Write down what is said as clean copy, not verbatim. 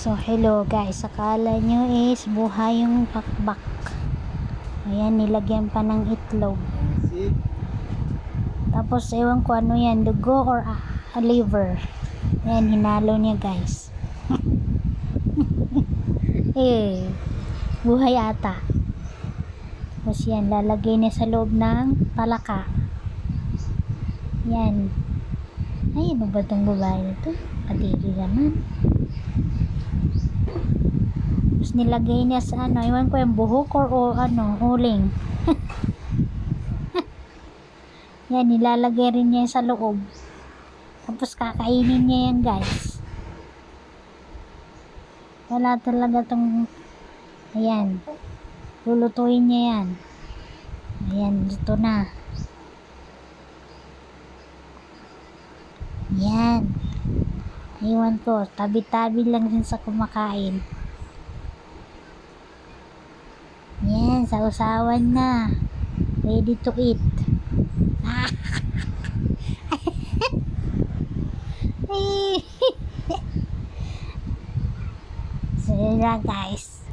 So hello guys, akala nyo is buhay yung bakbak. Ayan, nilagyan pa ng itlog. Tapos ewan ko ano yan, dugo or liver. Ayan, hinalo niya guys. Buhay ata. Tapos yan, lalagay niya sa loob ng palaka. Yan. Ay, ano ba itong babae nito? Kadiri naman. Tapos nilagay niya sa ano, iwan ko yung buhok or uling. Yan, nilalagay rin niya sa loob. Tapos kakainin niya yan guys. Wala talaga tong, ayan, lulutuin niya yan. Ayan, dito na. Yan. Iwan ko, tabi-tabi lang din sa kumakain. Yan, sausawan na. Ready to eat. So yun lang guys.